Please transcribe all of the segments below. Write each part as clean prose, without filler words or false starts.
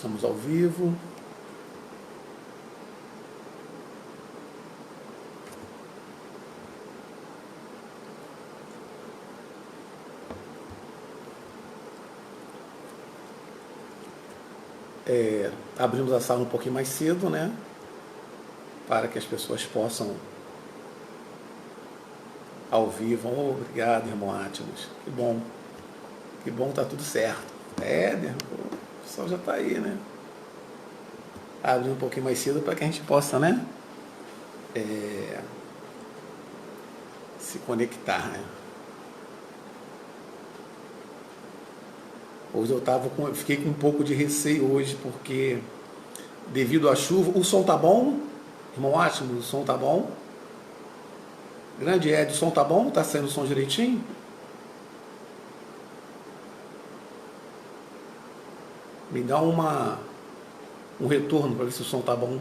Estamos ao vivo. Abrimos a sala um pouquinho mais cedo, né? Para que as pessoas possam ao vivo. Oh, obrigado, irmão Atmos. Que bom, tá tudo certo. O pessoal já tá aí, né? Abrir um pouquinho mais cedo para que a gente possa, né? Se conectar, né? Hoje fiquei com um pouco de receio hoje, porque devido à chuva, o som tá bom? Irmão Atmos, o som tá bom? Grande Ed, o som tá bom? Tá saindo o som direitinho? Me dá um retorno para ver se o som tá bom.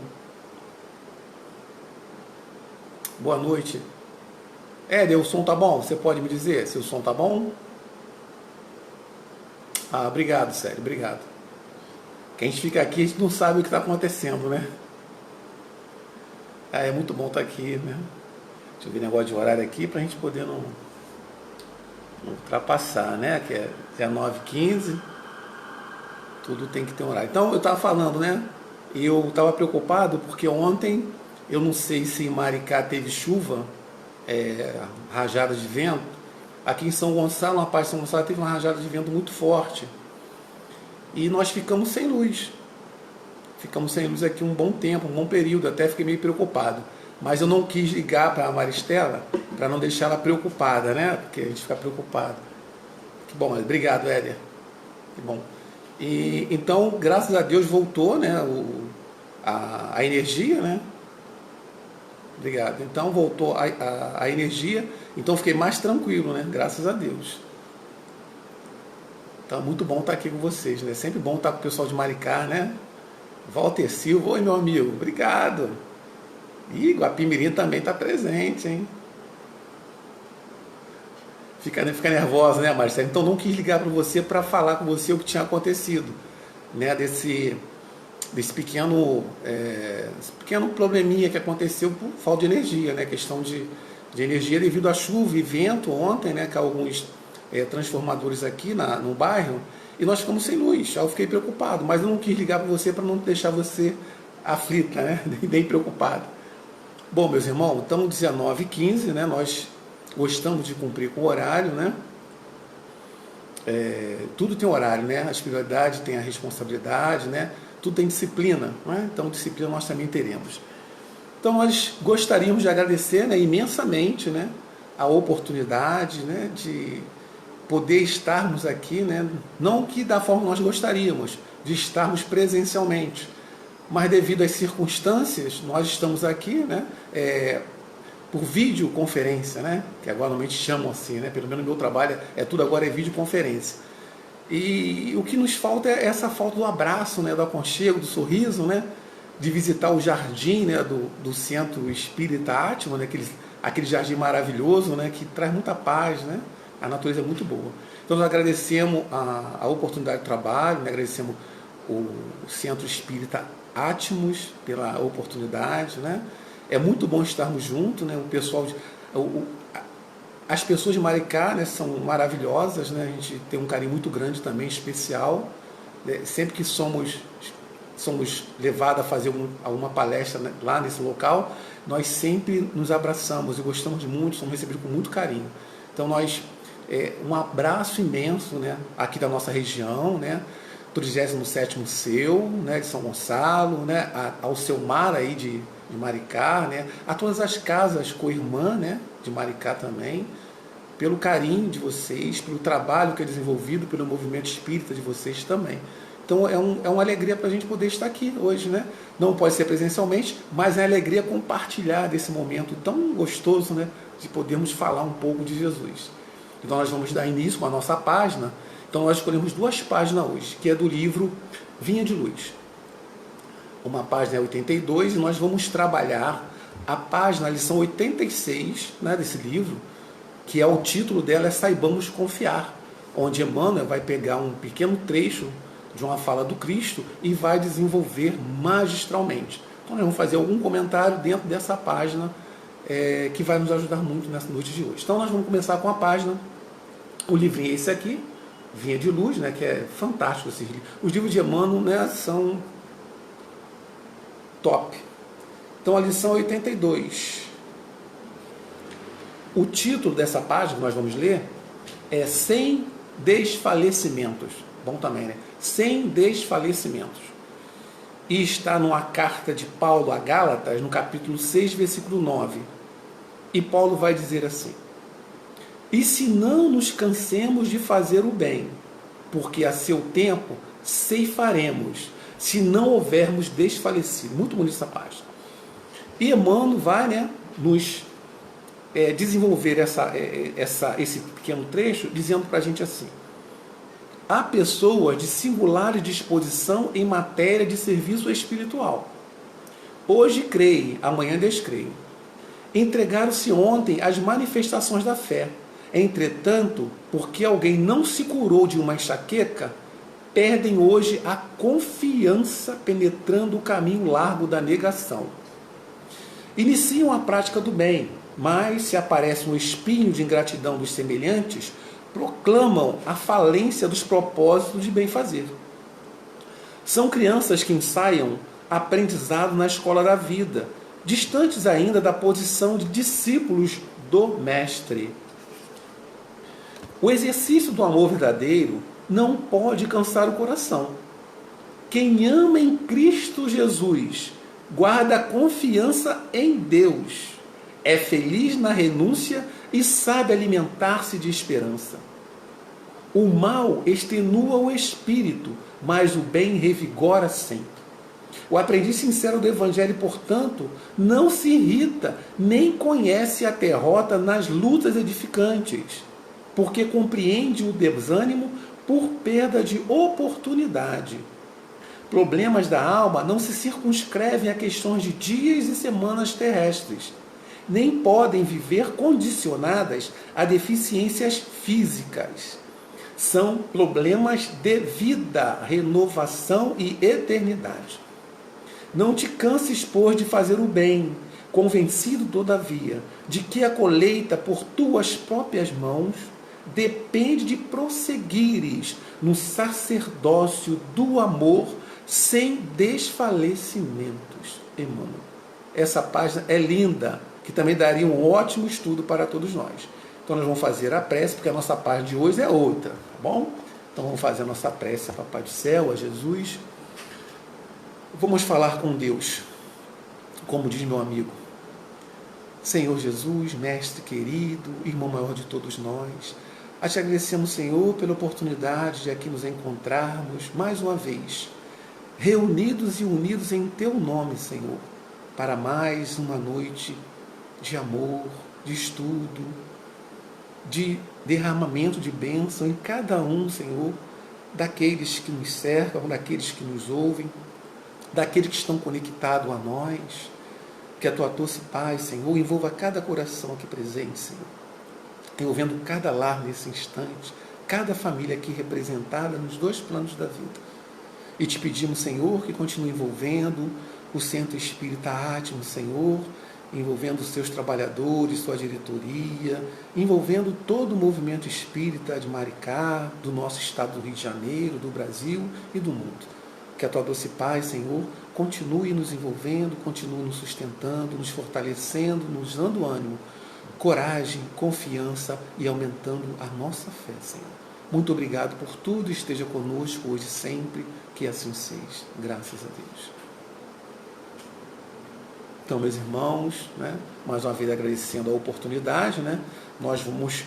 Boa noite. Éder, o som tá bom? Você pode me dizer se o som tá bom? Ah, obrigado, sério, obrigado. Que a gente fica aqui, a gente não sabe o que está acontecendo, né? É muito bom estar aqui, né? Deixa eu ver o negócio de horário aqui para a gente poder não ultrapassar, né? Que é 19h15. Tudo tem que ter um horário. Então, eu estava falando, né? E eu estava preocupado porque ontem, eu não sei se em Maricá teve chuva, rajada de vento. Aqui em São Gonçalo, na parte de São Gonçalo, teve uma rajada de vento muito forte. E nós ficamos sem luz. Ficamos sem luz aqui um bom tempo, um bom período. Até fiquei meio preocupado. Mas eu não quis ligar para a Maristela para não deixar ela preocupada, né? Porque a gente fica preocupado. Que bom, obrigado, Éder. Que bom. E então, graças a Deus, voltou, né? A energia, né? Obrigado. Então voltou a energia, então fiquei mais tranquilo, né? Graças a Deus. Então muito bom estar aqui com vocês, né? Sempre bom estar com o pessoal de Maricá, né? Walter Silva, oi meu amigo, obrigado. E Guapimirim também está presente, hein? Fica nervosa, né, Marcelo? Então não quis ligar para você para falar com você o que tinha acontecido, né? Desse pequeno probleminha que aconteceu por falta de energia, né? Questão de energia devido à chuva e vento ontem, né? Que há alguns transformadores aqui no bairro e nós ficamos sem luz. Aí eu fiquei preocupado, mas eu não quis ligar para você para não deixar você aflita, né? Nem preocupado. Bom, meus irmãos, estamos 19h15, né? Nós gostamos de cumprir com o horário, né? Tudo tem horário, né? A espiritualidade tem a responsabilidade, né? Tudo tem disciplina, né? Então disciplina nós também teremos. Então nós gostaríamos de agradecer, né, imensamente, né, a oportunidade, né, de poder estarmos aqui, né, não que da forma que nós gostaríamos, de estarmos presencialmente, mas devido às circunstâncias, nós estamos aqui, né, por videoconferência, né, que agora normalmente chamam assim, né, pelo menos no meu trabalho tudo agora é videoconferência. E o que nos falta é essa falta do abraço, né, do aconchego, do sorriso, né, de visitar o jardim, né, do Centro Espírita Atma, né, aquele jardim maravilhoso, né, que traz muita paz, né, a natureza é muito boa. Então nós agradecemos a oportunidade de trabalho, né, agradecemos o Centro Espírita Atmos pela oportunidade, né. É muito bom estarmos juntos, né, o pessoal as pessoas de Maricá, né, são maravilhosas, né, a gente tem um carinho muito grande também, especial, né, sempre que somos levados a fazer alguma palestra, né, lá nesse local, nós sempre nos abraçamos e gostamos muito, somos recebidos com muito carinho. Então um abraço imenso, né, aqui da nossa região, né, 37º Seu, né, de São Gonçalo, né, ao Seu Mar aí de Maricá, né, a todas as casas co-irmã, né, de Maricá também, pelo carinho de vocês, pelo trabalho que é desenvolvido pelo movimento espírita de vocês também. Então é uma alegria para a gente poder estar aqui hoje, né? Não pode ser presencialmente, mas é uma alegria compartilhar desse momento tão gostoso, né, de podermos falar um pouco de Jesus. Então nós vamos dar início com a nossa página. Então nós escolhemos 2 páginas hoje, que é do livro Vinha de Luz. Uma página é 82 e nós vamos trabalhar a página, a lição 86, né, desse livro, que é o título dela, Saibamos Confiar, onde Emmanuel vai pegar um pequeno trecho de uma fala do Cristo e vai desenvolver magistralmente. Então nós vamos fazer algum comentário dentro dessa página que vai nos ajudar muito nessa noite de hoje. Então nós vamos começar com a página, o livrinho é esse aqui, Vinha de Luz, né, que é fantástico esses livros. Os livros de Emmanuel, né, são top. Então a lição 82. O título dessa página que nós vamos ler é Sem Desfalecimentos. Bom também, né? Sem desfalecimentos. E está numa carta de Paulo a Gálatas, no capítulo 6, versículo 9. E Paulo vai dizer assim: e se não nos cansemos de fazer o bem, porque a seu tempo ceifaremos, se não houvermos desfalecido. Muito bonita essa página. E Emmanuel vai, né, nos desenvolver esse pequeno trecho, dizendo para a gente assim: há pessoas de singular disposição em matéria de serviço espiritual. Hoje creem, amanhã descreem. Entregaram-se ontem às manifestações da fé. Entretanto, porque alguém não se curou de uma enxaqueca, perdem hoje a confiança penetrando o caminho largo da negação. Iniciam a prática do bem, mas se aparece um espinho de ingratidão dos semelhantes, proclamam a falência dos propósitos de bem fazer. São crianças que ensaiam aprendizado na escola da vida, distantes ainda da posição de discípulos do Mestre. O exercício do amor verdadeiro não pode cansar o coração. Quem ama em Cristo Jesus guarda confiança em Deus, é feliz na renúncia e sabe alimentar-se de esperança. O mal extenua o espírito, mas o bem revigora sempre. O aprendiz sincero do Evangelho, portanto, não se irrita, nem conhece a derrota nas lutas edificantes, porque compreende o desânimo por perda de oportunidade. Problemas da alma não se circunscrevem a questões de dias e semanas terrestres, nem podem viver condicionadas a deficiências físicas. São problemas de vida, renovação e eternidade. Não te canses, pois, de fazer o bem, convencido, todavia, de que a colheita por tuas próprias mãos depende de prosseguires no sacerdócio do amor sem desfalecimentos. Emmanuel. Essa página é linda, que também daria um ótimo estudo para todos nós. Então nós vamos fazer a prece, porque a nossa página de hoje é outra, tá bom? Então vamos fazer a nossa prece a Papai do Céu, a Jesus. Vamos falar com Deus, como diz meu amigo. Senhor Jesus, Mestre querido, irmão maior de todos nós, a te agradecemos, Senhor, pela oportunidade de aqui nos encontrarmos mais uma vez, reunidos e unidos em Teu nome, Senhor, para mais uma noite de amor, de estudo, de derramamento de bênção em cada um, Senhor, daqueles que nos cercam, daqueles que nos ouvem, daqueles que estão conectados a nós. Que a Tua doce paz, Senhor, envolva cada coração aqui presente, Senhor, envolvendo cada lar nesse instante, cada família aqui representada nos dois planos da vida. E te pedimos, Senhor, que continue envolvendo o Centro Espírita Átimo, Senhor, envolvendo os seus trabalhadores, sua diretoria, envolvendo todo o movimento espírita de Maricá, do nosso estado do Rio de Janeiro, do Brasil e do mundo. Que a Tua doce paz, Senhor, continue nos envolvendo, continue nos sustentando, nos fortalecendo, nos dando ânimo, coragem, confiança e aumentando a nossa fé, Senhor. Muito obrigado por tudo, esteja conosco hoje e sempre, que assim seja. Graças a Deus. Então, meus irmãos, né, mais uma vez agradecendo a oportunidade, né, nós vamos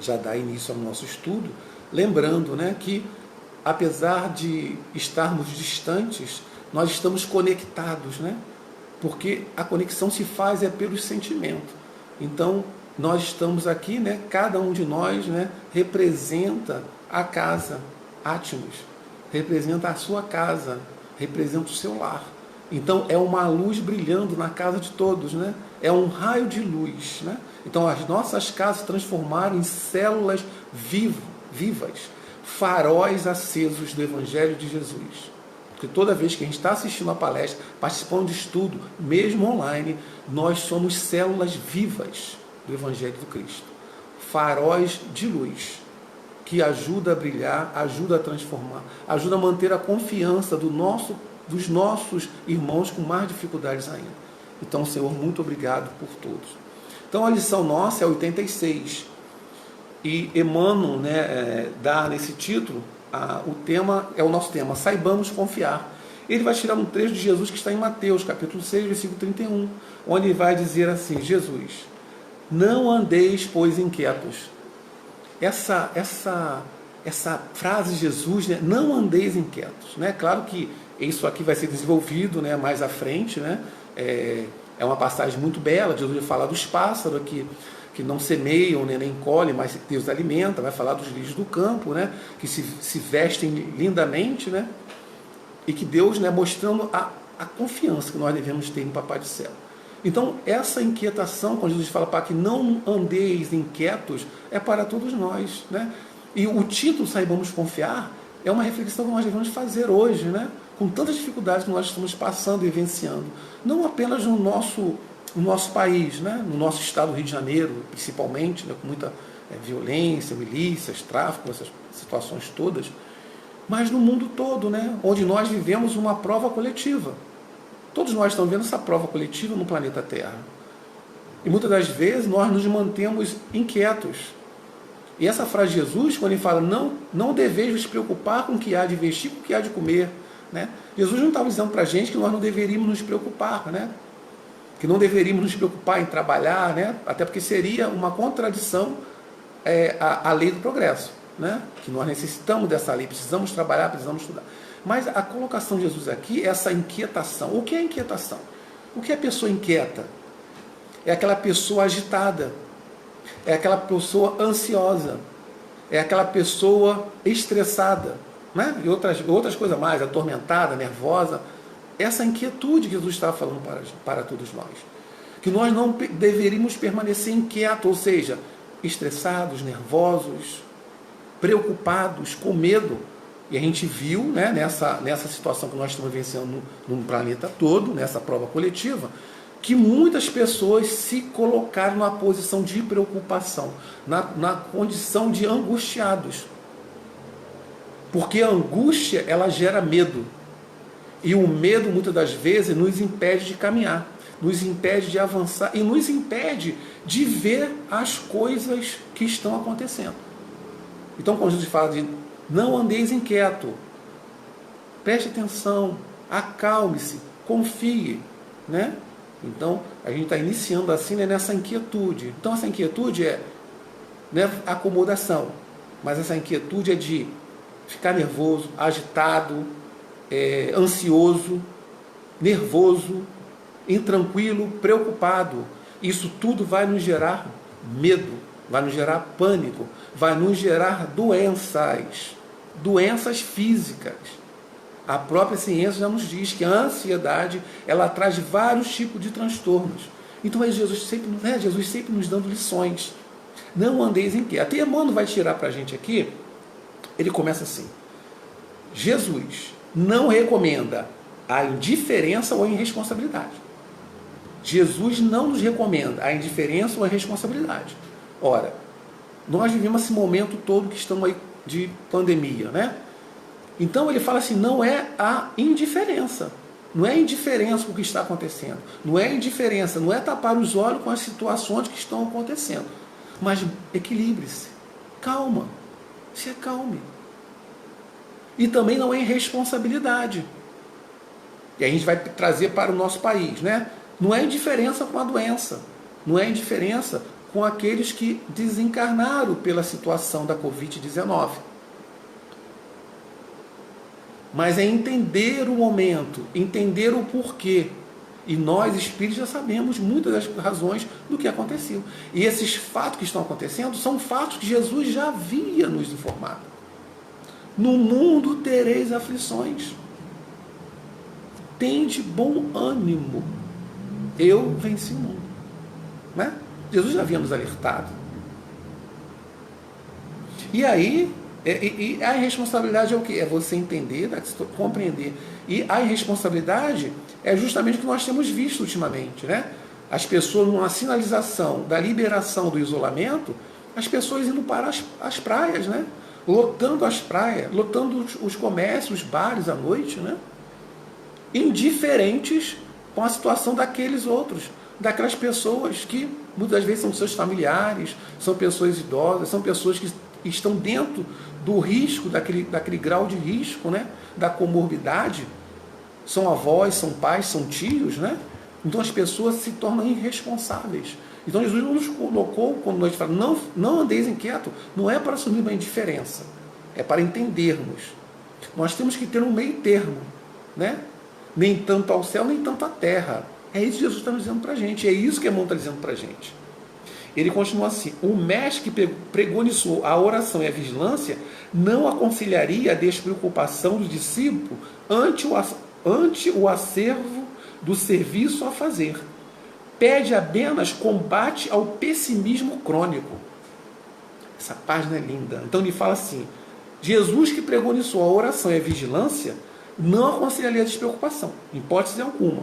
já dar início ao nosso estudo, lembrando, né, que apesar de estarmos distantes, nós estamos conectados, né, porque a conexão se faz pelo sentimento. Então, nós estamos aqui, né, cada um de nós, né, representa a casa Átmos, representa a sua casa, representa o seu lar. Então é uma luz brilhando na casa de todos, né? É um raio de luz, né? Então as nossas casas se transformaram em células vivas, faróis acesos do Evangelho de Jesus. Porque toda vez que a gente está assistindo a palestra, participando de estudo, mesmo online, nós somos células vivas do Evangelho do Cristo. Faróis de luz, que ajuda a brilhar, ajuda a transformar, ajuda a manter a confiança dos nossos irmãos com mais dificuldades ainda. Então, Senhor, muito obrigado por todos. Então, a lição nossa é 86. E Emmanuel, dá nesse título, o tema é o nosso tema, saibamos confiar. Ele vai tirar um trecho de Jesus que está em Mateus, capítulo 6, versículo 31, onde ele vai dizer assim: Jesus, não andeis, pois, inquietos. Essa frase de Jesus, não andeis inquietos. Claro que isso aqui vai ser desenvolvido mais à frente, é uma passagem muito bela. Jesus vai falar dos pássaros aqui, que não semeiam, nem colhem, mas Deus alimenta. Vai falar dos lírios do campo, que se vestem lindamente, e que Deus, mostrando a confiança que nós devemos ter no Papai do Céu. Então, essa inquietação, quando Jesus fala para que não andeis inquietos, é para todos nós. E o título, saibamos confiar, é uma reflexão que nós devemos fazer hoje, com tantas dificuldades que nós estamos passando e vivenciando. Não apenas no nosso país, no nosso estado do Rio de Janeiro, principalmente, com muita violência, milícias, tráfico, essas situações todas, mas no mundo todo, onde nós vivemos uma prova coletiva. Todos nós estamos vendo essa prova coletiva no planeta Terra. E muitas das vezes nós nos mantemos inquietos. E essa frase de Jesus, quando ele fala, não deveis vos preocupar com o que há de vestir, com o que há de comer. Jesus não estava dizendo para a gente que nós não deveríamos nos preocupar, que não deveríamos nos preocupar em trabalhar, até porque seria uma contradição à lei do progresso, que nós necessitamos dessa lei, precisamos trabalhar, precisamos estudar. Mas a colocação de Jesus aqui é essa inquietação. O que é inquietação? O que é pessoa inquieta? É aquela pessoa agitada, é aquela pessoa ansiosa, é aquela pessoa estressada, e outras coisas mais, atormentada, nervosa. Essa inquietude que Jesus estava falando para todos nós. Que nós não deveríamos permanecer inquietos, ou seja, estressados, nervosos, preocupados, com medo. E a gente viu, nessa situação que nós estamos vivenciando no planeta todo, nessa prova coletiva, que muitas pessoas se colocaram na posição de preocupação, na condição de angustiados. Porque a angústia, ela gera medo. E o medo, muitas das vezes, nos impede de caminhar, nos impede de avançar e nos impede de ver as coisas que estão acontecendo. Então, quando Jesus fala de não andeis inquieto, preste atenção, acalme-se, confie, Então, a gente está iniciando assim, nessa inquietude. Então, essa inquietude é acomodação, mas essa inquietude é de ficar nervoso, agitado, ansioso, nervoso, intranquilo, preocupado. Isso tudo vai nos gerar medo, vai nos gerar pânico, vai nos gerar doenças físicas. A própria ciência já nos diz que a ansiedade, ela traz vários tipos de transtornos. Então Jesus sempre nos dando lições. Não andeis inquietos. Até Emmanuel vai tirar para a gente aqui, ele começa assim: Jesus não recomenda a indiferença ou a irresponsabilidade. Jesus não nos recomenda a indiferença ou a irresponsabilidade. Ora, nós vivemos esse momento todo que estamos aí de pandemia, Então ele fala assim, não é a indiferença. Não é indiferença com o que está acontecendo. Não é indiferença, não é tapar os olhos com as situações que estão acontecendo. Mas equilibre-se, calma, se acalme. E também não é irresponsabilidade. E a gente vai trazer para o nosso país, Não é indiferença com a doença. Não é indiferença com aqueles que desencarnaram pela situação da Covid-19. Mas é entender o momento, entender o porquê. E nós, espíritos, já sabemos muitas das razões do que aconteceu. E esses fatos que estão acontecendo são fatos que Jesus já havia nos informado. No mundo tereis aflições. Tende bom ânimo. Eu venci o mundo. Jesus já havia nos alertado. E aí, E a irresponsabilidade é o quê? É você entender, compreender. E a irresponsabilidade é justamente o que nós temos visto ultimamente, né? As pessoas, numa sinalização da liberação do isolamento, as pessoas indo para as praias, né? Lotando as praias, lotando os comércios, os bares à noite, né? Indiferentes com a situação daqueles outros, daquelas pessoas que muitas vezes são seus familiares, são pessoas idosas, são pessoas que estão dentro do risco, daquele grau de risco, né? Da comorbidade, são avós, são pais, são tios, né? Então as pessoas se tornam irresponsáveis. Então Jesus nos colocou, quando nós falamos, não andeis inquieto, não é para assumir uma indiferença, é para entendermos. Nós temos que ter um meio termo, né? Nem tanto ao céu, nem tanto à terra. É isso que Jesus está nos dizendo para a gente, é isso que a irmão está dizendo para a gente. Ele continua assim: o mestre que pregonizou a oração e a vigilância não aconselharia a despreocupação do discípulo ante o acervo do serviço a fazer. Pede apenas combate ao pessimismo crônico. Essa página é linda. Então ele fala assim: Jesus que pregonizou a oração e a vigilância não aconselharia a despreocupação, em hipótese alguma,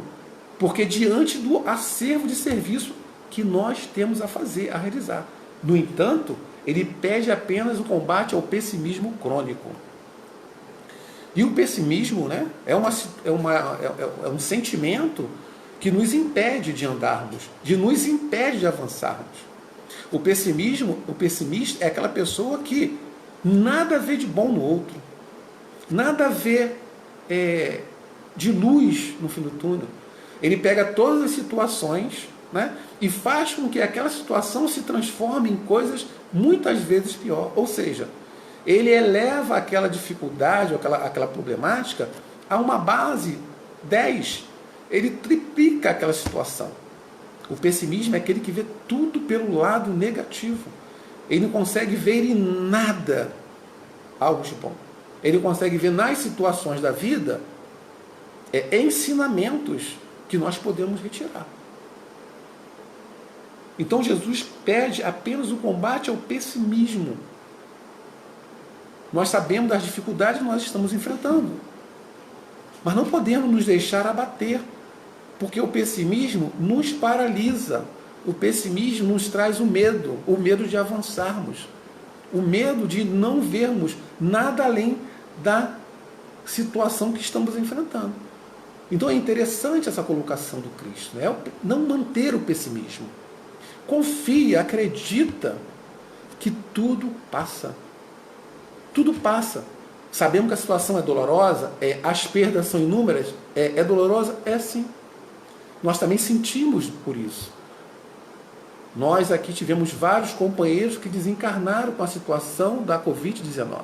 porque diante do acervo de serviço que nós temos a fazer, a realizar. No entanto, ele pede apenas o combate ao pessimismo crônico. E o pessimismo, né, é um sentimento que nos impede de andarmos, nos impede de avançarmos. O pessimista é aquela pessoa que nada vê de bom no outro, nada vê de luz no fim do túnel. Ele pega todas as situações, né, e faz com que aquela situação se transforme em coisas muitas vezes pior. Ou seja, ele eleva aquela dificuldade, aquela problemática a uma base 10. Ele triplica aquela situação. O pessimismo é aquele que vê tudo pelo lado negativo. Ele não consegue ver em nada algo de bom. Ele consegue ver nas situações da vida ensinamentos que nós podemos retirar. Então Jesus pede apenas o combate ao pessimismo. Nós sabemos das dificuldades que nós estamos enfrentando, mas não podemos nos deixar abater, porque o pessimismo nos paralisa. O pessimismo nos traz o medo de avançarmos, o medo de não vermos nada além da situação que estamos enfrentando. Então é interessante essa colocação do Cristo, né? Não manter o pessimismo. Confia, acredita que tudo passa. Tudo passa. Sabemos que a situação é dolorosa, as perdas são inúmeras, é dolorosa? É sim. Nós também sentimos por isso. Nós aqui tivemos vários companheiros que desencarnaram com a situação da Covid-19.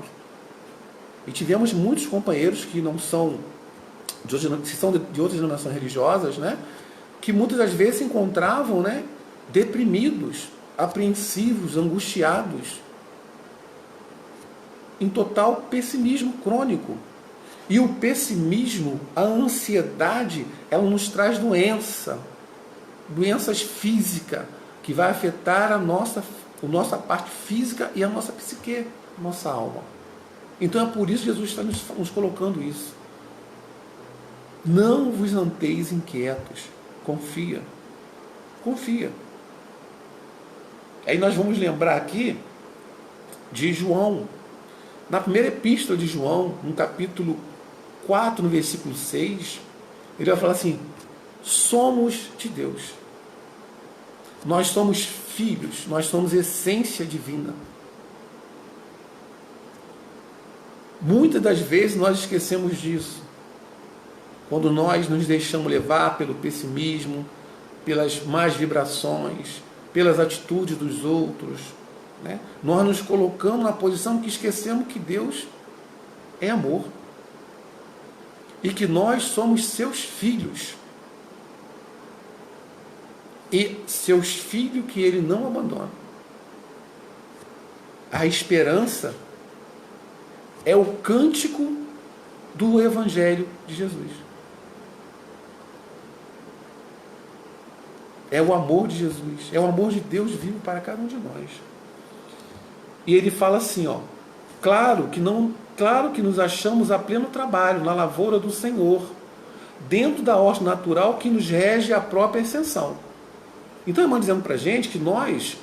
E tivemos muitos companheiros que não são de outras denominações religiosas, né, que muitas das vezes se encontravam, né, deprimidos, apreensivos, angustiados, em total pessimismo crônico. E o pessimismo, a ansiedade, ela nos traz doenças físicas, que vai afetar a nossa parte física e a nossa psique, a nossa alma. Então é por isso que Jesus está nos colocando isso. Não vos andeis inquietos. Confia. Confia. Aí nós vamos lembrar aqui de João. Na primeira epístola de João, no capítulo 4, no versículo 6, ele vai falar assim: somos de Deus. Nós somos filhos, nós somos essência divina. Muitas das vezes nós esquecemos disso. Quando nós nos deixamos levar pelo pessimismo, pelas más vibrações, pelas atitudes dos outros, né? Nós nos colocamos na posição que esquecemos que Deus é amor e que nós somos seus filhos, e seus filhos que Ele não abandona. A esperança é o cântico do Evangelho de Jesus. É o amor de Jesus, é o amor de Deus vivo para cada um de nós. E ele fala assim, ó: Claro que nos achamos a pleno trabalho na lavoura do Senhor, dentro da ordem natural que nos rege a própria ascensão. Então, irmão, dizendo para a gente que nós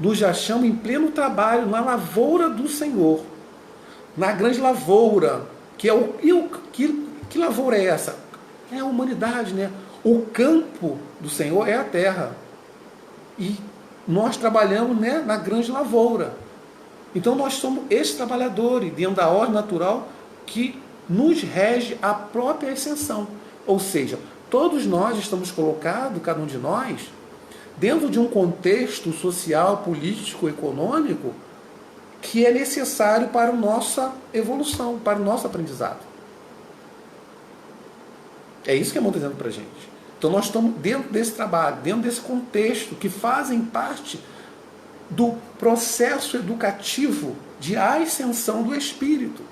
nos achamos em pleno trabalho na lavoura do Senhor, na grande lavoura, que é que lavoura é essa? É a humanidade, né? O campo do Senhor é a terra. E nós trabalhamos, né, na grande lavoura. Então nós somos esses trabalhadores dentro da ordem natural que nos rege a própria ascensão. Ou seja, todos nós estamos colocados, cada um de nós, dentro de um contexto social, político, econômico, que é necessário para a nossa evolução, para o nosso aprendizado. É isso que a mão está dizendo para a gente. Então nós estamos dentro desse trabalho, dentro desse contexto, que fazem parte do processo educativo de ascensão do espírito.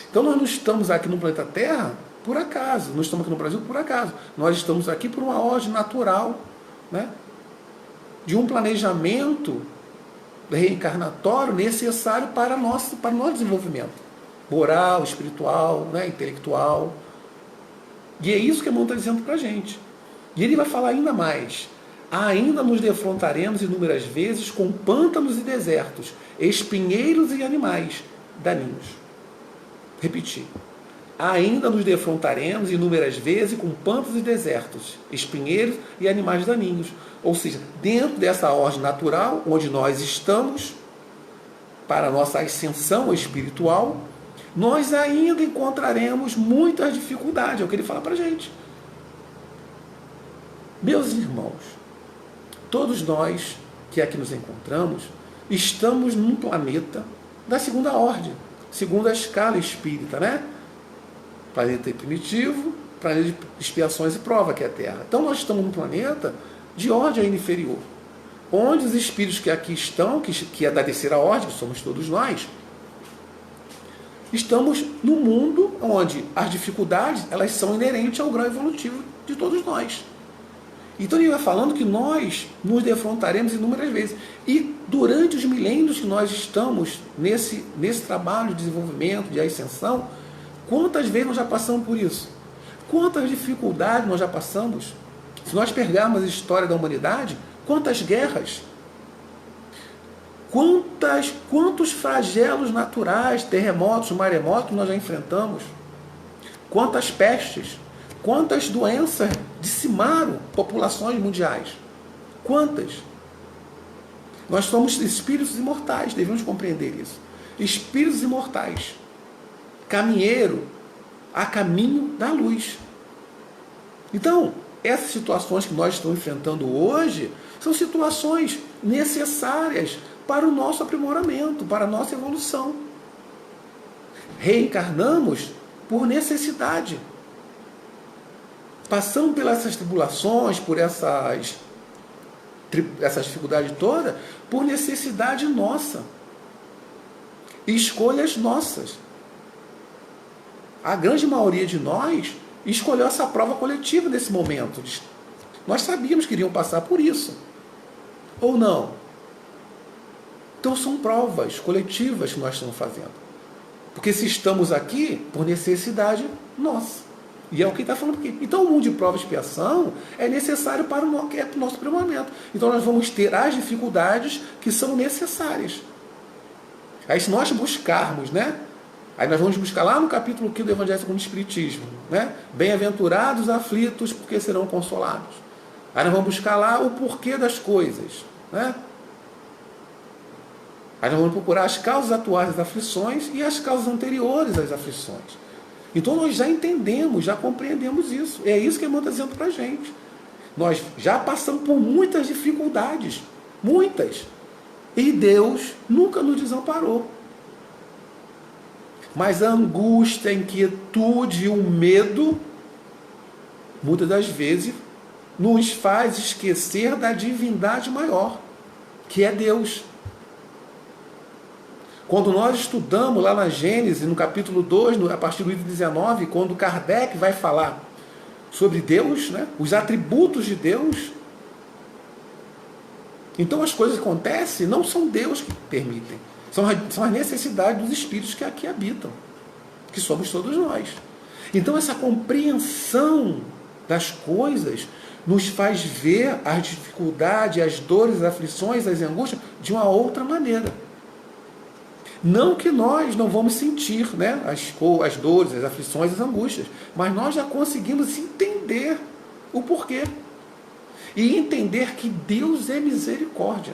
Então nós não estamos aqui no planeta Terra por acaso, não estamos aqui no Brasil por acaso. Nós estamos aqui por uma ordem natural, né, de um planejamento reencarnatório necessário para o nosso desenvolvimento moral, espiritual, né, intelectual. E é isso que a mão está dizendo para a gente. E ele vai falar ainda mais. Ainda nos defrontaremos inúmeras vezes com pântanos e desertos, espinheiros e animais daninhos. Repetir. Ainda nos defrontaremos inúmeras vezes com pântanos e desertos, espinheiros e animais daninhos. Ou seja, dentro dessa ordem natural, onde nós estamos, para a nossa ascensão espiritual, nós ainda encontraremos muitas dificuldades. É o que ele fala para a gente. Meus irmãos, todos nós que aqui nos encontramos, estamos num planeta da segunda ordem, segundo a escala espírita, né? Planeta primitivo, planeta de expiações e prova, que é a Terra. Então nós estamos num planeta de ordem ainda inferior, onde os espíritos que aqui estão, que é da terceira ordem, que somos todos nós, estamos no mundo onde as dificuldades elas são inerentes ao grau evolutivo de todos nós. Então ele vai falando que nós nos defrontaremos inúmeras vezes. E durante os milênios que nós estamos nesse trabalho de desenvolvimento, de ascensão, quantas vezes nós já passamos por isso? Quantas dificuldades nós já passamos? Se nós pegarmos a história da humanidade, quantas guerras? Quantos flagelos naturais, terremotos, maremotos nós já enfrentamos? Quantas pestes? Quantas doenças dizimaram populações mundiais? Quantas? Nós somos espíritos imortais, devemos compreender isso. Espíritos imortais. Caminheiro a caminho da luz. Então, essas situações que nós estamos enfrentando hoje são situações necessárias para o nosso aprimoramento, para a nossa evolução. Reencarnamos por necessidade. Passamos pelas essas tribulações, por essas dificuldades todas, por necessidade nossa. E escolhas nossas. A grande maioria de nós escolheu essa prova coletiva nesse momento. Nós sabíamos que iriam passar por isso. Ou não? Então são provas coletivas que nós estamos fazendo. Porque se estamos aqui, por necessidade nossa. E é o que está falando aqui. Então o mundo de prova e expiação é necessário para o nosso aprimoramento. Então nós vamos ter as dificuldades que são necessárias. Aí se nós buscarmos, né? Aí nós vamos buscar lá no capítulo 5 do Evangelho segundo o Espiritismo, né? Bem-aventurados aflitos, porque serão consolados. Aí nós vamos buscar lá o porquê das coisas, né? Aí nós vamos procurar as causas atuais das aflições e as causas anteriores às aflições. Então nós já entendemos, já compreendemos isso. É isso que a irmã está dizendo para a gente. Nós já passamos por muitas dificuldades, muitas. E Deus nunca nos desamparou. Mas a angústia, a inquietude e o medo, muitas das vezes, nos faz esquecer da divindade maior, que é Deus. Quando nós estudamos lá na Gênesis, no capítulo 2, a partir do item 19, quando Kardec vai falar sobre Deus, né, os atributos de Deus, então as coisas que acontecem não são Deus que permitem, São as necessidades dos espíritos que aqui habitam, que somos todos nós. Então essa compreensão das coisas nos faz ver as dificuldades, as dores, as aflições, as angústias de uma outra maneira. Não que nós não vamos sentir, né, as dores, as aflições, as angústias, mas nós já conseguimos entender o porquê. E entender que Deus é misericórdia.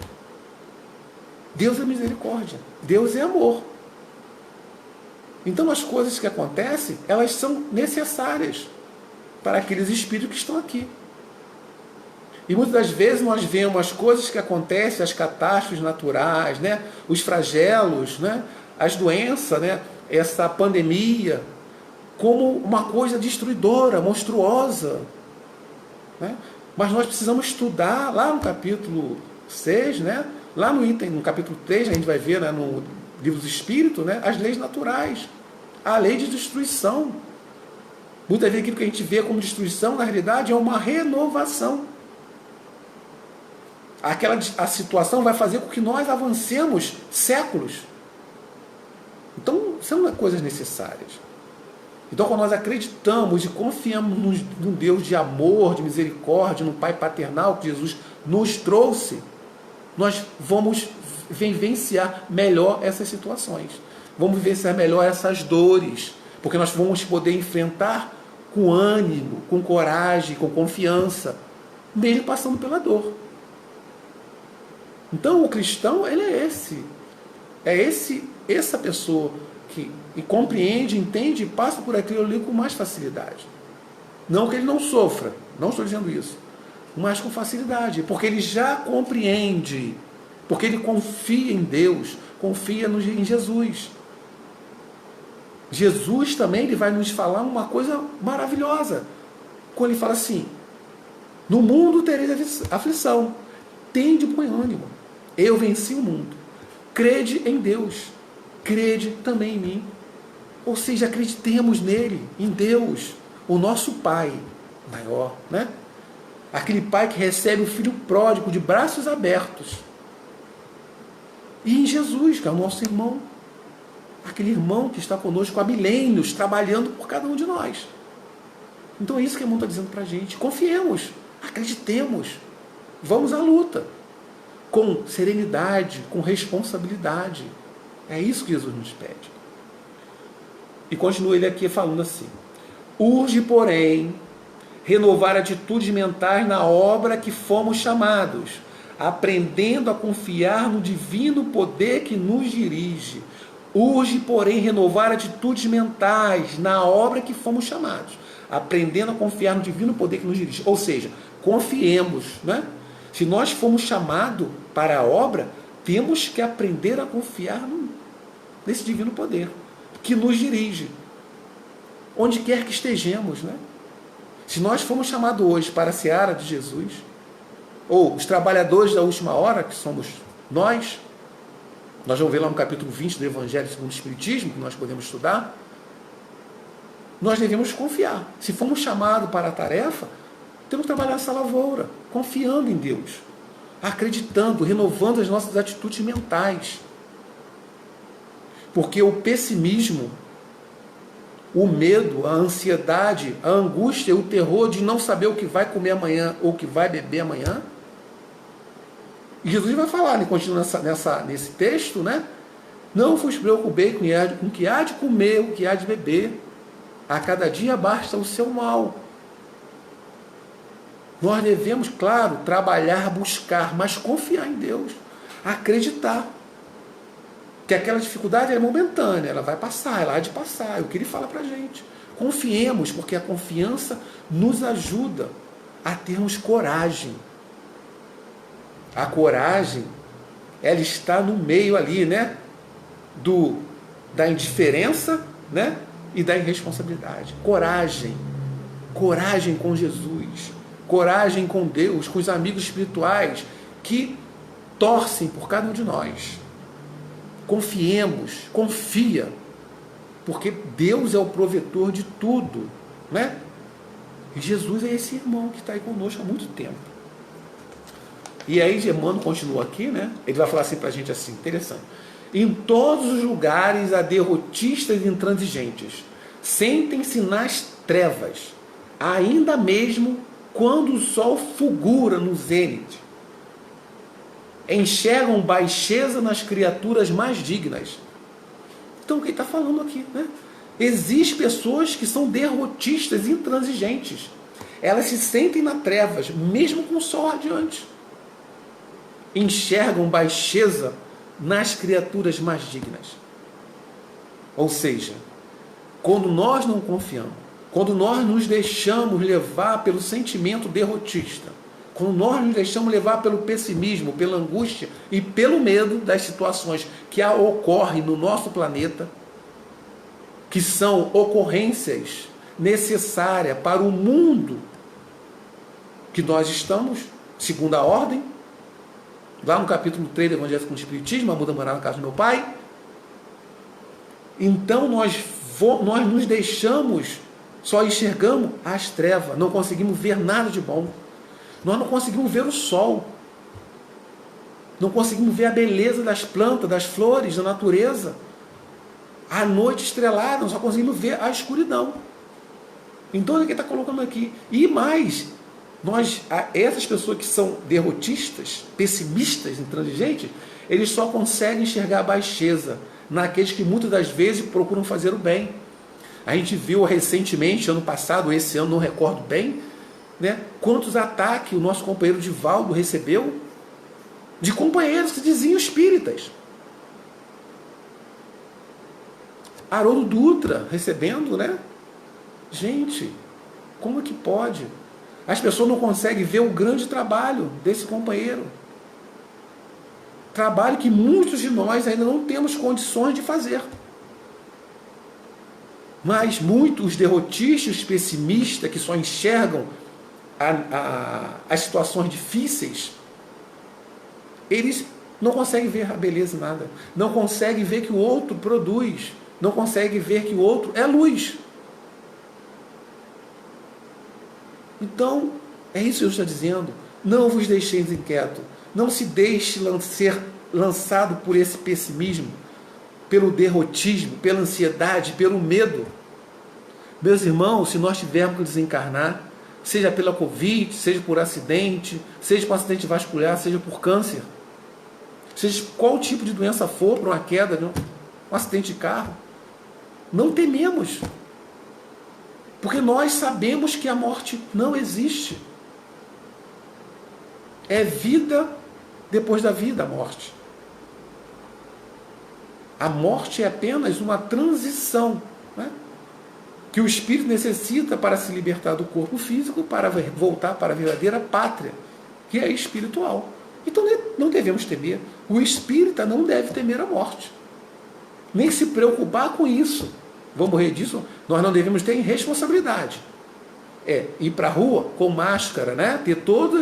Deus é misericórdia. Deus é amor. Então as coisas que acontecem, elas são necessárias para aqueles espíritos que estão aqui. E muitas das vezes nós vemos as coisas que acontecem, as catástrofes naturais, né? Os flagelos, né? As doenças, né? Essa pandemia, como uma coisa destruidora, monstruosa. Né? Mas nós precisamos estudar lá no capítulo 6, né? Lá no capítulo 3, a gente vai ver, né, no livro dos Espíritos, né, as leis naturais, a lei de destruição. Muitas vezes aquilo que a gente vê como destruição, na realidade, é uma renovação. A situação vai fazer com que nós avancemos séculos. Então, são coisas necessárias. Então, quando nós acreditamos e confiamos num Deus de amor, de misericórdia, no Pai paternal que Jesus nos trouxe, nós vamos vivenciar melhor essas situações. Vamos vivenciar melhor essas dores, porque nós vamos poder enfrentar com ânimo, com coragem, com confiança, mesmo passando pela dor. Então, o cristão, ele é esse. Essa pessoa que compreende, entende e passa por aquilo ali com mais facilidade. Não que ele não sofra, não estou dizendo isso, mas com facilidade, porque ele já compreende, porque ele confia em Deus, confia em Jesus. Jesus também ele vai nos falar uma coisa maravilhosa, quando ele fala assim: no mundo tereis aflição, tende bom ânimo, eu venci o mundo. Crede em Deus, crede também em mim. Ou seja, acreditemos nele, em Deus, o nosso Pai maior, né? Aquele pai que recebe o filho pródigo de braços abertos. E em Jesus, que é o nosso irmão. Aquele irmão que está conosco há milênios, trabalhando por cada um de nós. Então é isso que o irmão está dizendo para a gente. Confiemos, acreditemos, vamos à luta. Com serenidade, com responsabilidade. É isso que Jesus nos pede. E continua ele aqui falando assim: urge, porém, renovar atitudes mentais na obra que fomos chamados, aprendendo a confiar no divino poder que nos dirige. Urge, porém, renovar atitudes mentais na obra que fomos chamados, aprendendo a confiar no divino poder que nos dirige. Ou seja, confiemos, né? Se nós fomos chamados para a obra, temos que aprender a confiar nesse divino poder que nos dirige, onde quer que estejamos, né? Se nós fomos chamados hoje para a seara de Jesus, ou os trabalhadores da última hora, que somos nós vamos ver lá no capítulo 20 do Evangelho segundo o Espiritismo, que nós podemos estudar, nós devemos confiar. Se fomos chamados para a tarefa, temos que trabalhar essa lavoura, confiando em Deus, acreditando, renovando as nossas atitudes mentais. Porque o pessimismo, o medo, a ansiedade, a angústia, o terror de não saber o que vai comer amanhã ou o que vai beber amanhã. E Jesus vai falar, ele continua nesse texto, né? Não vos preocupeis com o que há de comer, o que há de beber. A cada dia basta o seu mal. Nós devemos, claro, trabalhar, buscar, mas confiar em Deus, acreditar que aquela dificuldade é momentânea, ela vai passar, ela há de passar, é o que ele fala para a gente. Confiemos, porque a confiança nos ajuda a termos coragem. A coragem, ela está no meio ali, né? Da indiferença, né? E da irresponsabilidade. Coragem. Coragem com Jesus. Coragem com Deus, com os amigos espirituais que torcem por cada um de nós. Confiemos, confia, porque Deus é o provedor de tudo, né? E Jesus é esse irmão que está aí conosco há muito tempo. E aí Emmanuel continua aqui, né? Ele vai falar assim para a gente assim, interessante. Em todos os lugares há derrotistas e intransigentes. Sentem-se nas trevas, ainda mesmo quando o sol fulgura no zênite. Enxergam baixeza nas criaturas mais dignas. Então, o que ele está falando aqui, né? Existem pessoas que são derrotistas e intransigentes. Elas se sentem nas trevas, mesmo com o sol radiante. Enxergam baixeza nas criaturas mais dignas. Ou seja, quando nós não confiamos, quando nós nos deixamos levar pelo sentimento derrotista, quando nós nos deixamos levar pelo pessimismo, pela angústia e pelo medo das situações que ocorrem no nosso planeta, que são ocorrências necessárias para o mundo que nós estamos, segundo a ordem, lá no capítulo 3 do Evangelho com o Espiritismo, a muda morar na casa do meu pai. Então nós nos deixamos, só enxergamos as trevas, não conseguimos ver nada de bom. Nós não conseguimos ver o sol, não conseguimos ver a beleza das plantas, das flores, da natureza. A noite estrelada, nós só conseguimos ver a escuridão. Então ele está colocando aqui. E mais, essas pessoas que são derrotistas, pessimistas, intransigentes, eles só conseguem enxergar a baixeza naqueles que muitas das vezes procuram fazer o bem. A gente viu recentemente, ano passado, esse ano, não recordo bem, né, quantos ataques o nosso companheiro Divaldo recebeu de companheiros que diziam espíritas. Haroldo Dutra recebendo, né? Gente, como é que pode? As pessoas não conseguem ver o grande trabalho desse companheiro. Trabalho que muitos de nós ainda não temos condições de fazer. Mas muitos derrotistas, pessimistas, que só enxergam as situações difíceis, eles não conseguem ver a beleza em nada. Não conseguem ver que o outro produz. Não conseguem ver que o outro é luz. Então, é isso que eu estou dizendo. Não vos deixeis inquietos. Não se deixe ser lançado por esse pessimismo, pelo derrotismo, pela ansiedade, pelo medo. Meus irmãos, se nós tivermos que desencarnar, seja pela Covid, seja por acidente, seja por acidente vascular, seja por câncer, seja qual tipo de doença for, por uma queda, um acidente de carro, não tememos. Porque nós sabemos que a morte não existe. É vida depois da vida, a morte. A morte é apenas uma transição, né, que o espírito necessita para se libertar do corpo físico, para voltar para a verdadeira pátria, que é espiritual. Então não devemos temer. O espírita não deve temer a morte, nem se preocupar com isso. Vou morrer disso? Nós não devemos ter responsabilidade. Ir para a rua com máscara, né? Ter todo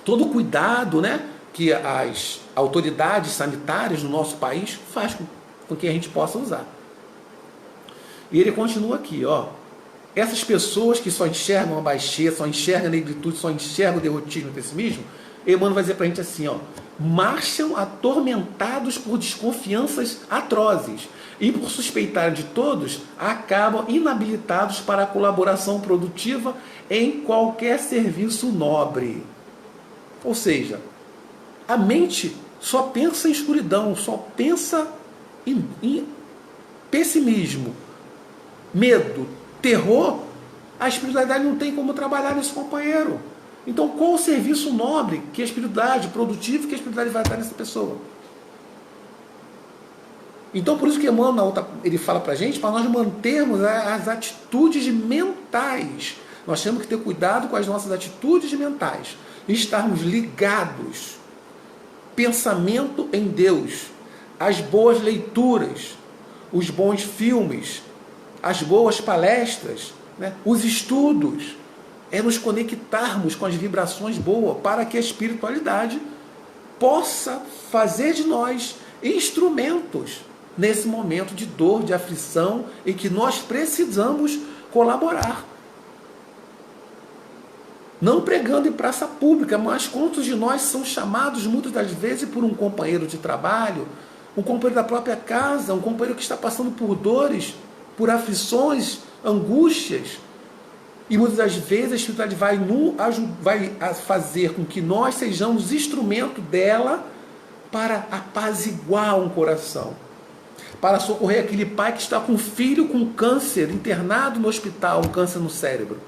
o cuidado, né, que as autoridades sanitárias do nosso país faz com que a gente possa usar. E ele continua aqui, ó. Essas pessoas que só enxergam a baixeza, só enxergam a negritude, só enxergam o derrotismo e o pessimismo, Emmanuel vai dizer para a gente assim, ó: marcham atormentados por desconfianças atrozes e por suspeitarem de todos, acabam inabilitados para a colaboração produtiva em qualquer serviço nobre. Ou seja, a mente só pensa em escuridão, só pensa em pessimismo, medo, terror. A espiritualidade não tem como trabalhar nesse companheiro. Então, qual o serviço nobre que a espiritualidade, produtivo, que a espiritualidade vai dar nessa pessoa? Então, por isso que Emmanuel, ele fala para a gente, para nós mantermos as atitudes mentais. Nós temos que ter cuidado com as nossas atitudes mentais. Estarmos ligados, pensamento em Deus, as boas leituras, os bons filmes, as boas palestras, né, os estudos, nos conectarmos com as vibrações boas para que a espiritualidade possa fazer de nós instrumentos nesse momento de dor, de aflição, em que nós precisamos colaborar. Não pregando em praça pública, mas quantos de nós são chamados muitas das vezes por um companheiro de trabalho, um companheiro da própria casa, um companheiro que está passando por dores, por aflições, angústias. E muitas das vezes a espiritualidade vai fazer com que nós sejamos instrumento dela para apaziguar um coração, para socorrer aquele pai que está com um filho com câncer, internado no hospital, um câncer no cérebro.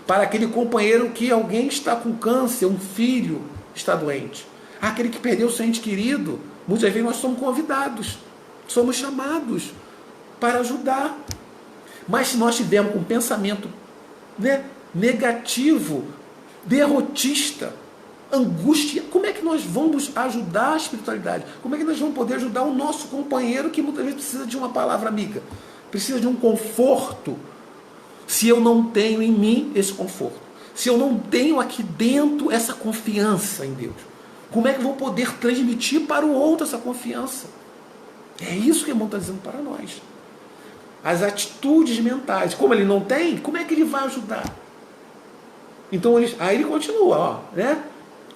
Para aquele companheiro que alguém está com câncer, um filho está doente. Aquele que perdeu o seu ente querido, muitas vezes nós somos convidados, somos chamados para ajudar. Mas se nós tivermos um pensamento negativo, derrotista, angústia, como é que nós vamos ajudar a espiritualidade? Como é que nós vamos poder ajudar o nosso companheiro que muitas vezes precisa de uma palavra amiga, precisa de um conforto, se eu não tenho em mim esse conforto, se eu não tenho aqui dentro essa confiança em Deus? Como é que eu vou poder transmitir para o outro essa confiança? É isso que o irmão está dizendo para nós. As atitudes mentais. Como ele não tem, como é que ele vai ajudar? Então, aí ele continua, né?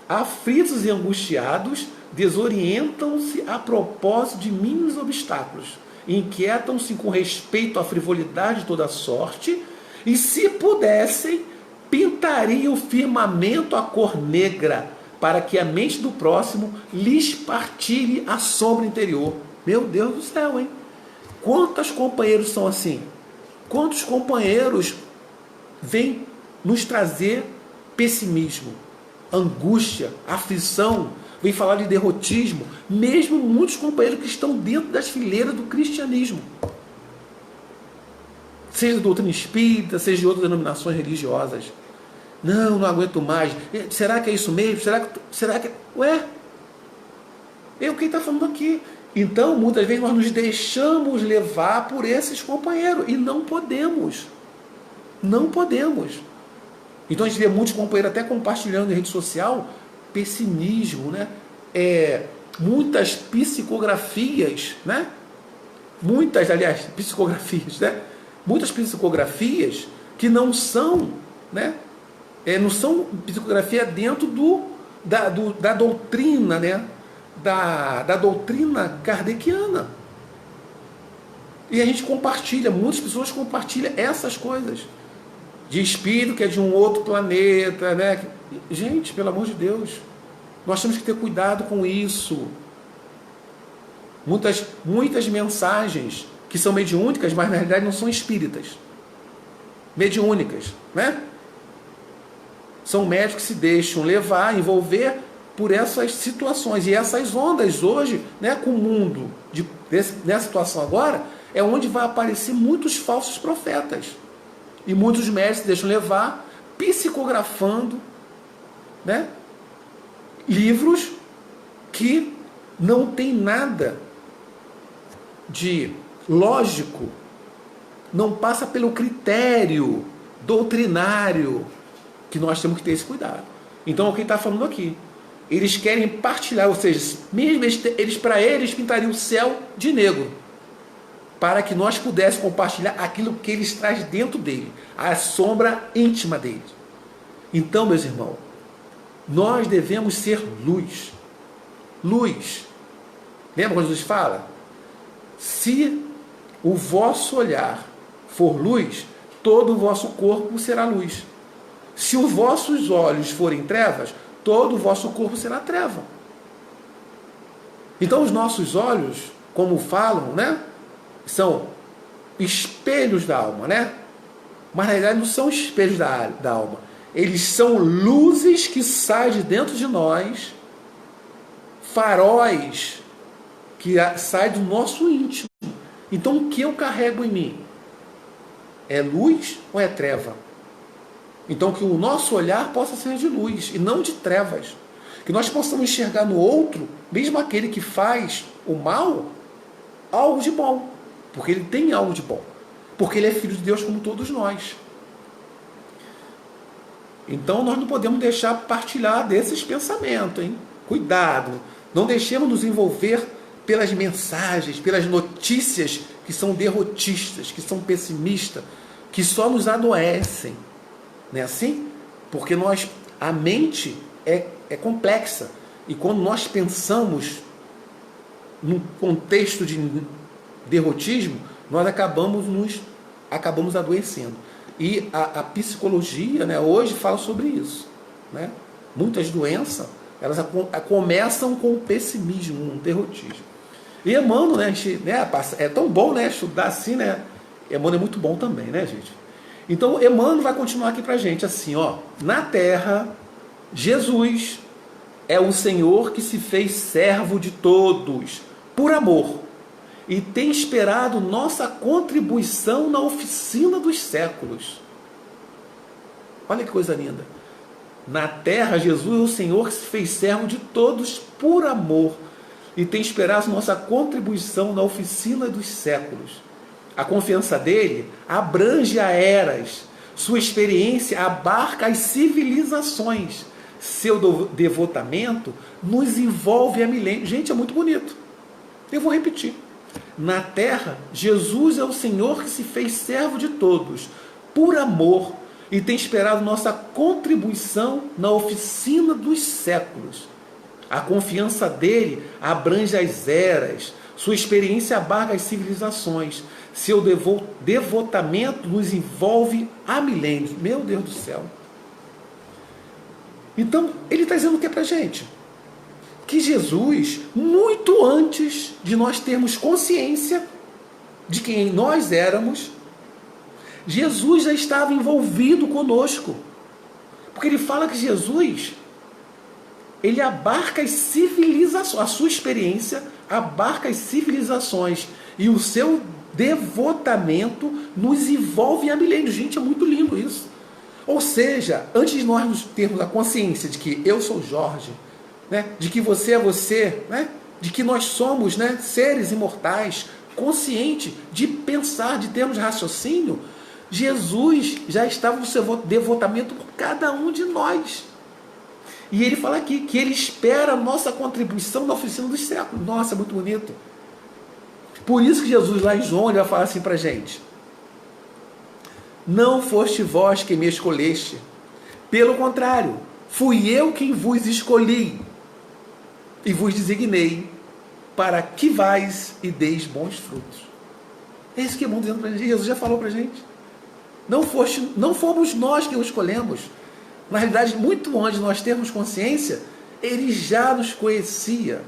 Aflitos e angustiados, desorientam-se a propósito de mínimos obstáculos, inquietam-se com respeito à frivolidade de toda sorte, e se pudessem, pintariam o firmamento a cor negra, para que a mente do próximo lhes partilhe a sombra interior. Meu Deus do céu, hein? Quantos companheiros são assim? Quantos companheiros vêm nos trazer pessimismo, angústia, aflição, vêm falar de derrotismo, mesmo muitos companheiros que estão dentro das fileiras do cristianismo, seja da doutrina espírita, seja de outras denominações religiosas. Não aguento mais. Será que é isso mesmo? Será que... Ué? É o que ele está falando aqui. Então, muitas vezes nós nos deixamos levar por esses companheiros. E não podemos. Não podemos. Então a gente vê muitos companheiros até compartilhando em rede social pessimismo, né? Muitas psicografias, né? Psicografias, né? Muitas psicografias que não são, né? Não são psicografia dentro da doutrina, né? Da doutrina kardeciana. E a gente compartilha, muitas pessoas compartilham essas coisas. De espírito que é de um outro planeta, né? Gente, pelo amor de Deus, nós temos que ter cuidado com isso. Muitas mensagens que são mediúnicas, mas na realidade não são espíritas. Mediúnicas, né? São médicos que se deixam levar, envolver por essas situações. E essas ondas hoje, né, com o mundo, nessa situação agora, é onde vai aparecer muitos falsos profetas. E muitos médicos se deixam levar, psicografando, né, livros que não tem nada de lógico, não passa pelo critério doutrinário, que nós temos que ter esse cuidado. Então, é o que ele está falando aqui. Eles querem partilhar, ou seja, mesmo para eles pintariam o céu de negro, para que nós pudéssemos compartilhar aquilo que eles trazem dentro dele, a sombra íntima deles. Então, meus irmãos, nós devemos ser luz. Luz. Lembra quando Jesus fala? Se o vosso olhar for luz, todo o vosso corpo será luz. Se os vossos olhos forem trevas, todo o vosso corpo será treva. Então os nossos olhos, como falam, né, são espelhos da alma, né? Mas na realidade não são espelhos da alma. Eles são luzes que saem de dentro de nós, faróis que saem do nosso íntimo. Então o que eu carrego em mim? É luz ou é treva? Então que o nosso olhar possa ser de luz e não de trevas. Que nós possamos enxergar no outro, mesmo aquele que faz o mal, algo de bom. Porque ele tem algo de bom. Porque ele é filho de Deus como todos nós. Então nós não podemos deixar partilhar desses pensamentos, hein? Cuidado. Não deixemos nos envolver pelas mensagens, pelas notícias que são derrotistas, que são pessimistas, que só nos adoecem. Não é assim? Porque a mente é complexa. E quando nós pensamos num contexto de derrotismo, nós acabamos adoecendo. E a psicologia, né, hoje fala sobre isso. Né? Muitas doenças, elas começam com o pessimismo, um derrotismo. E Emmanuel, né, é tão bom, né, estudar assim, né? Emmanuel é muito bom também, né, gente? Então, Emmanuel vai continuar aqui pra gente, assim, ó. Na terra, Jesus é o Senhor que se fez servo de todos, por amor, e tem esperado nossa contribuição na oficina dos séculos. Olha que coisa linda. Na terra, Jesus é o Senhor que se fez servo de todos por amor e tem esperado nossa contribuição na oficina dos séculos. A confiança dele abrange a eras, sua experiência abarca as civilizações, seu devotamento nos envolve a milênios. Gente, é muito bonito. Eu vou repetir. Na terra, Jesus é o Senhor que se fez servo de todos, por amor, e tem esperado nossa contribuição na oficina dos séculos. A confiança dele abrange as eras, sua experiência abarca as civilizações, seu devotamento nos envolve há milênios. Meu Deus do céu! Então, ele está dizendo o que para a gente? Que Jesus, muito antes de nós termos consciência de quem nós éramos, Jesus já estava envolvido conosco. Porque ele fala que Jesus, ele abarca as civilizações, a sua experiência abarca as civilizações e o seu devotamento nos envolve há milênios. Gente, é muito lindo isso. Ou seja, antes de nós termos a consciência de que eu sou Jorge, né, de que você é você, né, de que nós somos, né, seres imortais, consciente de pensar, de termos raciocínio, Jesus já estava no seu devotamento por cada um de nós. E ele fala aqui que ele espera a nossa contribuição na oficina dos séculos. Nossa, é muito bonito. Por isso que Jesus lá em João ele vai falar assim para a gente: não foste vós quem me escolheste, pelo contrário, fui eu quem vos escolhi e vos designei para que vais e deis bons frutos. É isso que é bom dizendo para a gente. Jesus já falou para a gente. Não fomos nós que o escolhemos. Na realidade, muito antes de nós termos consciência, ele já nos conhecia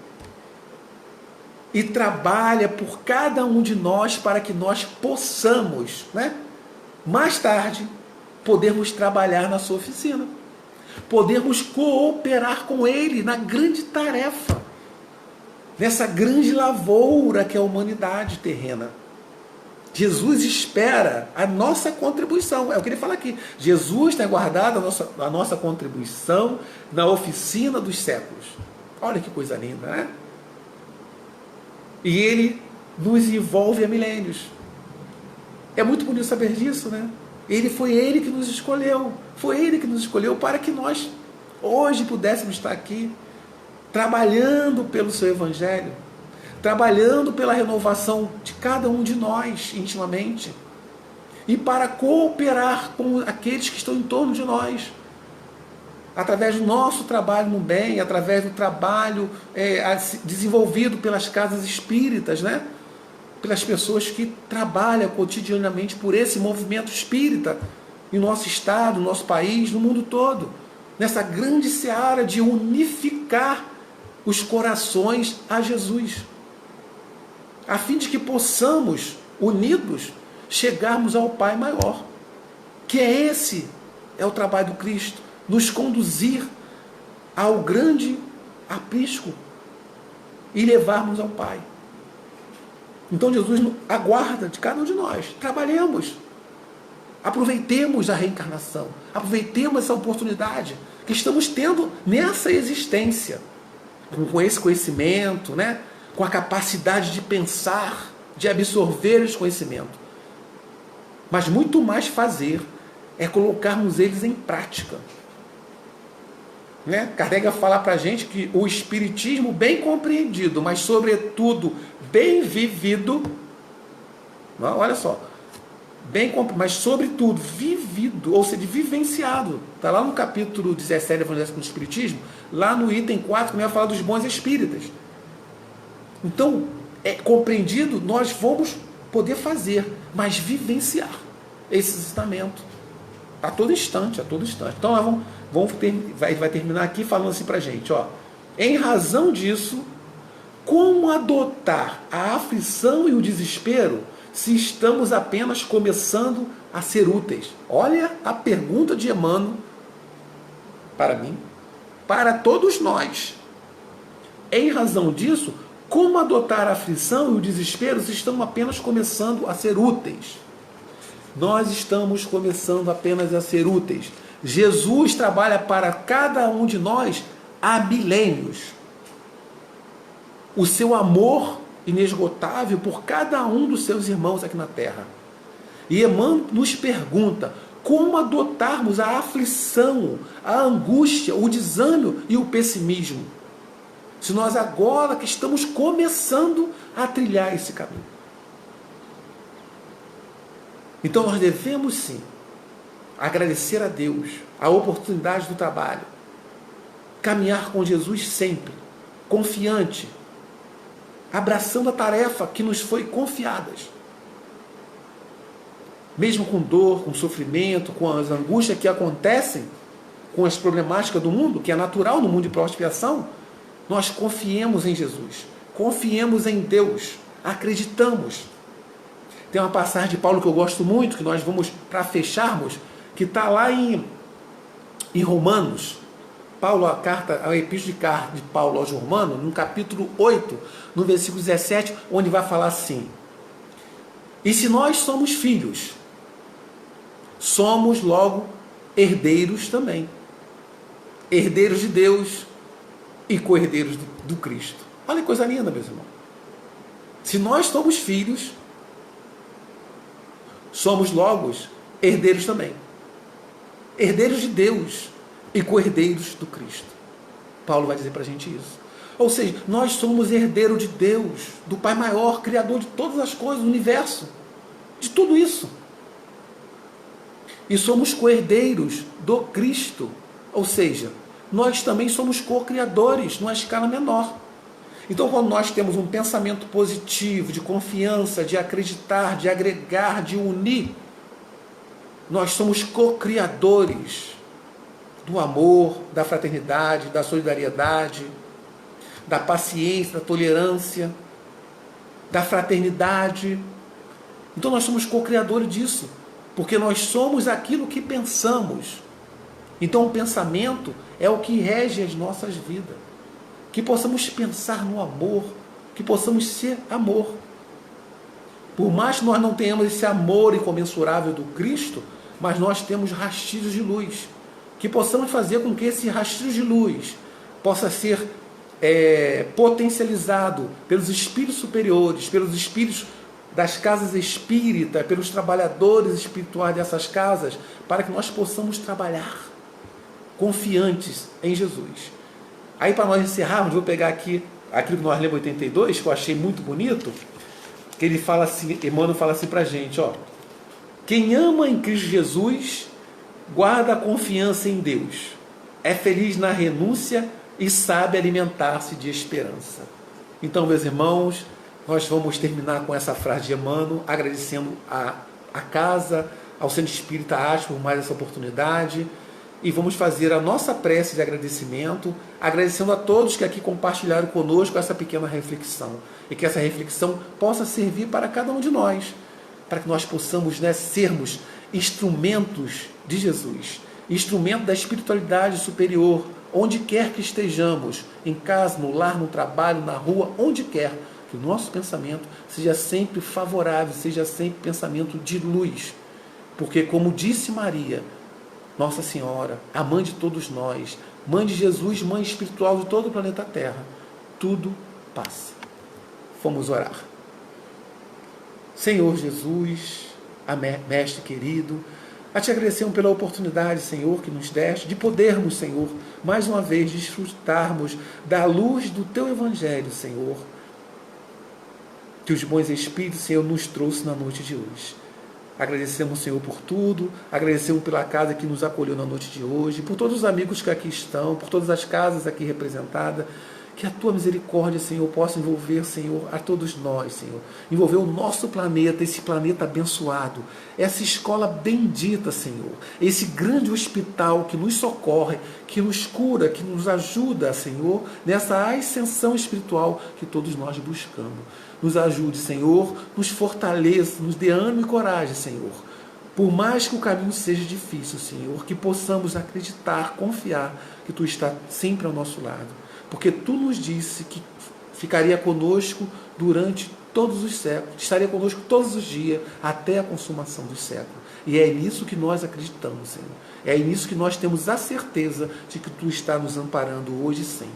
e trabalha por cada um de nós para que nós possamos, né, mais tarde, podermos trabalhar na sua oficina, podermos cooperar com ele na grande tarefa, nessa grande lavoura que é a humanidade terrena. Jesus espera a nossa contribuição. É o que ele fala aqui. Jesus tem aguardado a nossa contribuição na oficina dos séculos. Olha que coisa linda, né? E ele nos envolve há milênios. É muito bonito saber disso, né? Foi ele que nos escolheu. Foi ele que nos escolheu para que nós hoje pudéssemos estar aqui trabalhando pelo seu evangelho, trabalhando pela renovação de cada um de nós intimamente e para cooperar com aqueles que estão em torno de nós, através do nosso trabalho no bem, através do trabalho desenvolvido pelas casas espíritas, né? Pelas pessoas que trabalham cotidianamente por esse movimento espírita em nosso estado, no nosso país, no mundo todo, nessa grande seara de unificar os corações a Jesus, a fim de que possamos, unidos, chegarmos ao Pai maior, que é o trabalho do Cristo, nos conduzir ao grande aprisco e levarmos ao Pai. Então Jesus aguarda de cada um de nós. Trabalhemos, aproveitemos a reencarnação, aproveitemos essa oportunidade que estamos tendo nessa existência, com esse conhecimento, né? Com a capacidade de pensar, de absorver esse conhecimento. Mas muito mais fazer é colocarmos eles em prática. Né? Kardec vai falar para a gente que o espiritismo bem compreendido, mas sobretudo bem vivido, não, olha só, mas sobretudo vivido, vivido, ou seja, vivenciado. Está lá no capítulo 17 do Evangelho do Espiritismo, lá no item 4, que vai falar dos bons espíritas. Então, compreendido, nós vamos poder fazer, mas vivenciar esse ensinamento a todo instante, a todo instante. Então, nós vai terminar aqui falando assim para a gente, ó, em razão disso, como adotar a aflição e o desespero se estamos apenas começando a ser úteis? Olha a pergunta de Emmanuel para mim, para todos nós. Em razão disso, como adotar a aflição e o desespero se estamos apenas começando a ser úteis? Nós estamos começando apenas a ser úteis. Jesus trabalha para cada um de nós há milênios. O seu amor inesgotável por cada um dos seus irmãos aqui na Terra. E Emmanuel nos pergunta como adotarmos a aflição, a angústia, o desânimo e o pessimismo, se nós agora que estamos começando a trilhar esse caminho. Então nós devemos sim agradecer a Deus a oportunidade do trabalho, caminhar com Jesus sempre, confiante, abraçando a tarefa que nos foi confiada. Mesmo com dor, com sofrimento, com as angústias que acontecem, com as problemáticas do mundo, que é natural no mundo de prova e expiação, nós confiemos em Jesus, confiemos em Deus, acreditamos. Tem uma passagem de Paulo que eu gosto muito, que nós vamos, para fecharmos, que está lá em Romanos. Paulo, a epístola de Paulo aos Romanos, no capítulo 8, no versículo 17, onde vai falar assim: e se nós somos filhos, somos logo herdeiros também. Herdeiros de Deus e co-herdeiros do Cristo. Olha que coisa linda, meus irmãos. Se nós somos filhos, somos logo herdeiros também. Herdeiros de Deus e co-herdeiros do Cristo. Paulo vai dizer para a gente isso. Ou seja, nós somos herdeiros de Deus, do Pai maior, Criador de todas as coisas, do universo, de tudo isso. E somos co-herdeiros do Cristo. Ou seja, nós também somos co-criadores numa escala menor. Então, quando nós temos um pensamento positivo, de confiança, de acreditar, de agregar, de unir, nós somos co-criadores do amor, da fraternidade, da solidariedade, da paciência, da tolerância, da fraternidade. Então nós somos co-criadores disso, porque nós somos aquilo que pensamos. Então o pensamento é o que rege as nossas vidas. Que possamos pensar no amor, que possamos ser amor. Por mais que nós não tenhamos esse amor incomensurável do Cristo, mas nós temos rastilhos de luz. Que possamos fazer com que esse rastilho de luz possa ser potencializado pelos espíritos superiores, pelos espíritos das casas espíritas, pelos trabalhadores espirituais dessas casas, para que nós possamos trabalhar confiantes em Jesus. Aí, para nós encerrarmos, vou pegar aqui aquilo que nós lemos em 82, que eu achei muito bonito, que ele fala assim, Emmanuel fala assim para a gente, ó: quem ama em Cristo Jesus guarda a confiança em Deus, é feliz na renúncia e sabe alimentar-se de esperança. Então, meus irmãos, nós vamos terminar com essa frase de Emmanuel, agradecendo a casa, ao Centro Espírita Arte por mais essa oportunidade, e vamos fazer a nossa prece de agradecimento, agradecendo a todos que aqui compartilharam conosco essa pequena reflexão, e que essa reflexão possa servir para cada um de nós, para que nós possamos, sermos instrumentos de Jesus, instrumento da espiritualidade superior, onde quer que estejamos, em casa, no lar, no trabalho, na rua, onde quer, que o nosso pensamento seja sempre favorável, seja sempre pensamento de luz, porque, como disse Maria, Nossa Senhora, a mãe de todos nós, mãe de Jesus, mãe espiritual de todo o planeta Terra, tudo passa. Vamos orar. Senhor Jesus, Mestre querido, a te agradecemos pela oportunidade, Senhor, que nos deste de podermos, Senhor, mais uma vez desfrutarmos da luz do Teu Evangelho, Senhor, que os bons Espíritos, Senhor, nos trouxe na noite de hoje. Agradecemos, Senhor, por tudo, agradecemos pela casa que nos acolheu na noite de hoje, por todos os amigos que aqui estão, por todas as casas aqui representadas. Que a Tua misericórdia, Senhor, possa envolver, Senhor, a todos nós, Senhor. Envolver o nosso planeta, esse planeta abençoado, essa escola bendita, Senhor. Esse grande hospital que nos socorre, que nos cura, que nos ajuda, Senhor, nessa ascensão espiritual que todos nós buscamos. Nos ajude, Senhor, nos fortaleça, nos dê ânimo e coragem, Senhor. Por mais que o caminho seja difícil, Senhor, que possamos acreditar, confiar que Tu está sempre ao nosso lado. Porque Tu nos disse que ficaria conosco durante todos os séculos, estaria conosco todos os dias, até a consumação dos séculos. E é nisso que nós acreditamos, Senhor. É nisso que nós temos a certeza de que Tu está nos amparando hoje e sempre.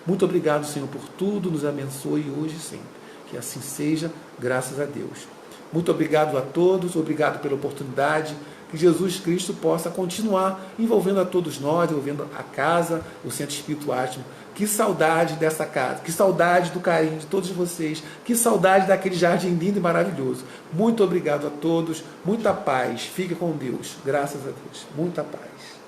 Muito obrigado, Senhor, por tudo, nos abençoe hoje e sempre. Que assim seja, graças a Deus. Muito obrigado a todos, obrigado pela oportunidade. Que Jesus Cristo possa continuar envolvendo a todos nós, envolvendo a casa, o Centro Espírito Átimo. Que saudade dessa casa, que saudade do carinho de todos vocês, que saudade daquele jardim lindo e maravilhoso. Muito obrigado a todos, muita paz, fique com Deus, graças a Deus, muita paz.